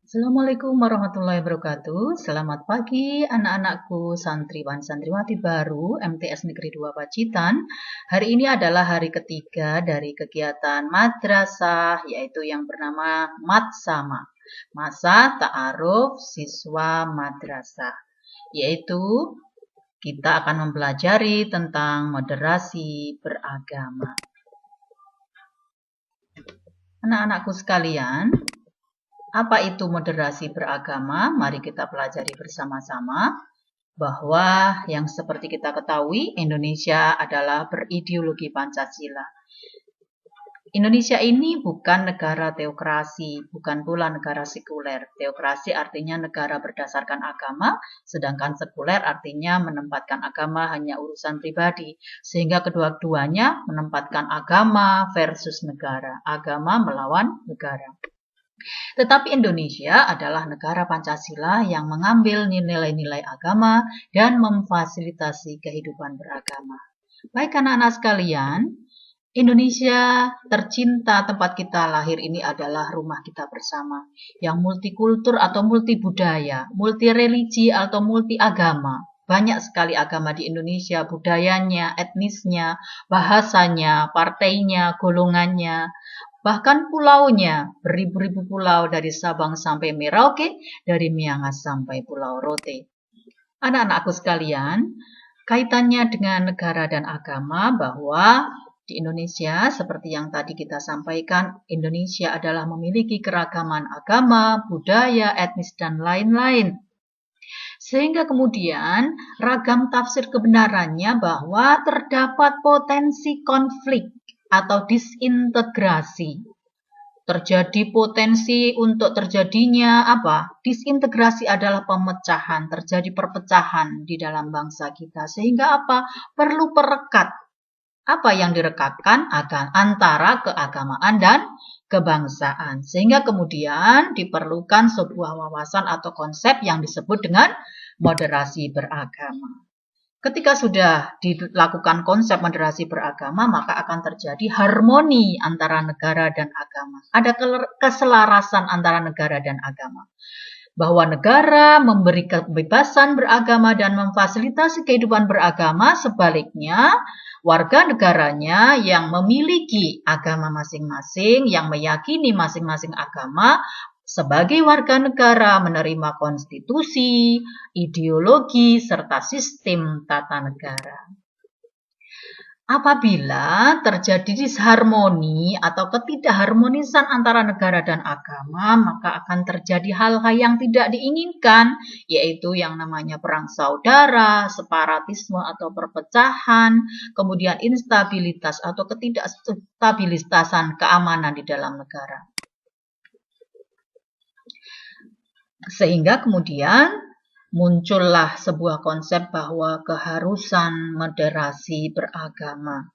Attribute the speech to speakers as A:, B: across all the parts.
A: Assalamualaikum warahmatullahi wabarakatuh. Selamat pagi anak-anakku santriwan santriwati baru MTS Negeri 2 Pacitan. Hari ini adalah hari ketiga dari kegiatan madrasah yaitu yang bernama Matsama, Masa Ta'aruf Siswa Madrasah. Yaitu kita akan mempelajari tentang moderasi beragama. Anak-anakku sekalian, apa itu moderasi beragama? Mari kita pelajari bersama-sama bahwa yang seperti kita ketahui, Indonesia adalah berideologi Pancasila. Indonesia ini bukan negara teokrasi, bukan pula negara sekuler. Teokrasi artinya negara berdasarkan agama, sedangkan sekuler artinya menempatkan agama hanya urusan pribadi. Sehingga kedua-duanya menempatkan agama versus negara, agama melawan negara. Tetapi Indonesia adalah negara Pancasila yang mengambil nilai-nilai agama dan memfasilitasi kehidupan beragama. Baik anak-anak sekalian, Indonesia tercinta tempat kita lahir ini adalah rumah kita bersama, yang multikultur atau multibudaya, multireligi atau multiagama. Banyak sekali agama di Indonesia, budayanya, etnisnya, bahasanya, partainya, golongannya, bahkan pulaunya, beribu-ribu pulau dari Sabang sampai Merauke, dari Miangas sampai Pulau Rote. Anak-anakku sekalian, kaitannya dengan negara dan agama bahwa di Indonesia, seperti yang tadi kita sampaikan, Indonesia adalah memiliki keragaman agama, budaya, etnis, dan lain-lain. Sehingga kemudian ragam tafsir kebenarannya bahwa terdapat potensi konflik atau disintegrasi. Terjadi potensi untuk terjadinya apa? Disintegrasi adalah pemecahan, terjadi perpecahan di dalam bangsa kita. Sehingga apa? Perlu perekat. Apa yang direkatkan antara keagamaan dan kebangsaan. Sehingga kemudian diperlukan sebuah wawasan atau konsep yang disebut dengan moderasi beragama. Ketika sudah dilakukan konsep moderasi beragama, maka akan terjadi harmoni antara negara dan agama. Ada keselarasan antara negara dan agama. Bahwa negara memberi kebebasan beragama dan memfasilitasi kehidupan beragama, sebaliknya warga negaranya yang memiliki agama masing-masing, yang meyakini masing-masing agama, sebagai warga negara menerima konstitusi, ideologi, serta sistem tata negara. Apabila terjadi disharmoni atau ketidakharmonisan antara negara dan agama, maka akan terjadi hal-hal yang tidak diinginkan, yaitu yang namanya perang saudara, separatisme atau perpecahan, kemudian instabilitas atau ketidakstabilitasan keamanan di dalam negara. Sehingga kemudian muncullah sebuah konsep bahwa keharusan moderasi beragama.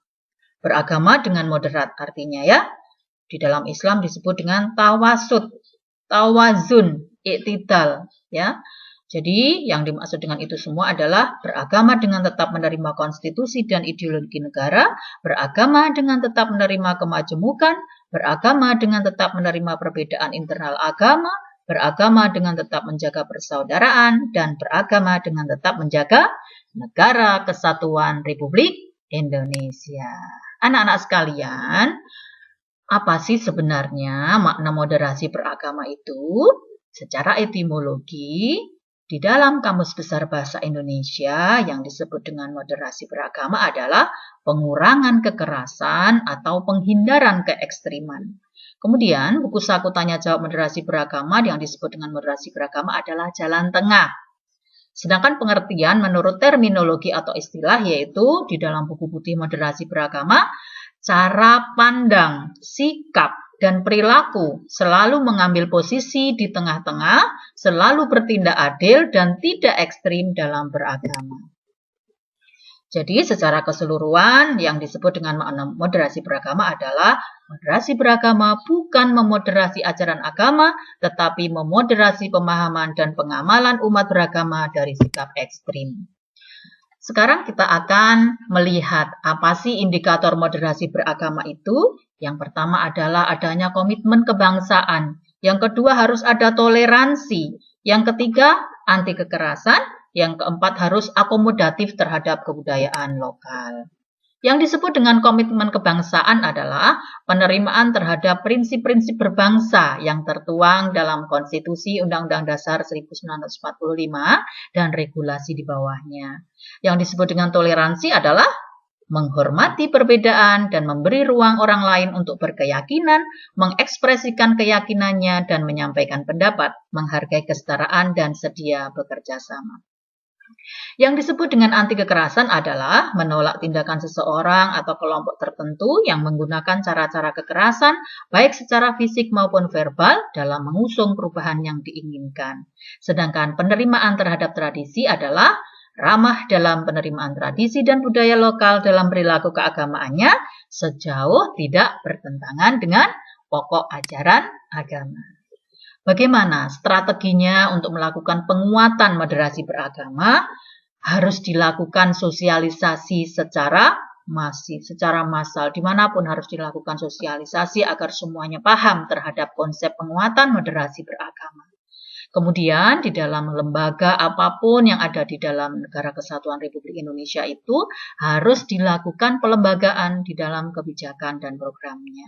A: Beragama dengan moderat artinya ya. Di dalam Islam disebut dengan tawasud, tawazun, iktidal ya. Jadi yang dimaksud dengan itu semua adalah beragama dengan tetap menerima konstitusi dan ideologi negara, beragama dengan tetap menerima kemajemukan, beragama dengan tetap menerima perbedaan internal agama, beragama dengan tetap menjaga persaudaraan, dan beragama dengan tetap menjaga negara kesatuan Republik Indonesia. Anak-anak sekalian, apa sih sebenarnya makna moderasi beragama itu? Secara etimologi, di dalam Kamus Besar Bahasa Indonesia yang disebut dengan moderasi beragama adalah pengurangan kekerasan atau penghindaran keekstriman. Kemudian buku saku tanya jawab moderasi beragama yang disebut dengan moderasi beragama adalah jalan tengah. Sedangkan pengertian menurut terminologi atau istilah yaitu di dalam buku putih moderasi beragama, cara pandang, sikap, dan perilaku selalu mengambil posisi di tengah-tengah, selalu bertindak adil dan tidak ekstrim dalam beragama. Jadi secara keseluruhan yang disebut dengan makna moderasi beragama adalah moderasi beragama bukan memoderasi ajaran agama, tetapi memoderasi pemahaman dan pengamalan umat beragama dari sikap ekstrim. Sekarang kita akan melihat apa sih indikator moderasi beragama itu. Yang pertama adalah adanya komitmen kebangsaan. Yang kedua, harus ada toleransi. Yang ketiga, anti kekerasan. Yang keempat, harus akomodatif terhadap kebudayaan lokal. Yang disebut dengan komitmen kebangsaan adalah penerimaan terhadap prinsip-prinsip berbangsa yang tertuang dalam Konstitusi Undang-Undang Dasar 1945 dan regulasi di bawahnya. Yang disebut dengan toleransi adalah menghormati perbedaan dan memberi ruang orang lain untuk berkeyakinan, mengekspresikan keyakinannya, dan menyampaikan pendapat, menghargai kesetaraan, dan sedia bekerja sama. Yang disebut dengan anti kekerasan adalah menolak tindakan seseorang atau kelompok tertentu yang menggunakan cara-cara kekerasan, baik secara fisik maupun verbal, dalam mengusung perubahan yang diinginkan. Sedangkan penerimaan terhadap tradisi adalah ramah dalam penerimaan tradisi dan budaya lokal dalam perilaku keagamaannya sejauh tidak bertentangan dengan pokok ajaran agama. Bagaimana strateginya untuk melakukan penguatan moderasi beragama? Harus dilakukan sosialisasi secara masif, secara massal. Dimanapun harus dilakukan sosialisasi agar semuanya paham terhadap konsep penguatan moderasi beragama. Kemudian di dalam lembaga apapun yang ada di dalam Negara Kesatuan Republik Indonesia itu harus dilakukan pelembagaan di dalam kebijakan dan programnya.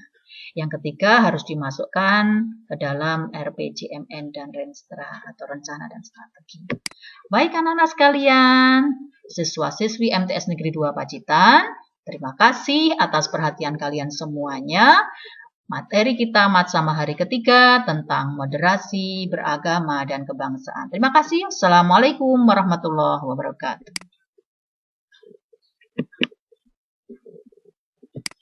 A: Yang ketiga, harus dimasukkan ke dalam RPJMN dan Renstra atau rencana dan strategi. Baik anak-anak sekalian, siswa-siswi MTS Negeri 2 Pacitan, terima kasih atas perhatian kalian semuanya. Materi kita Matsama hari ketiga tentang moderasi beragama dan kebangsaan. Terima kasih. Assalamualaikum warahmatullahi wabarakatuh.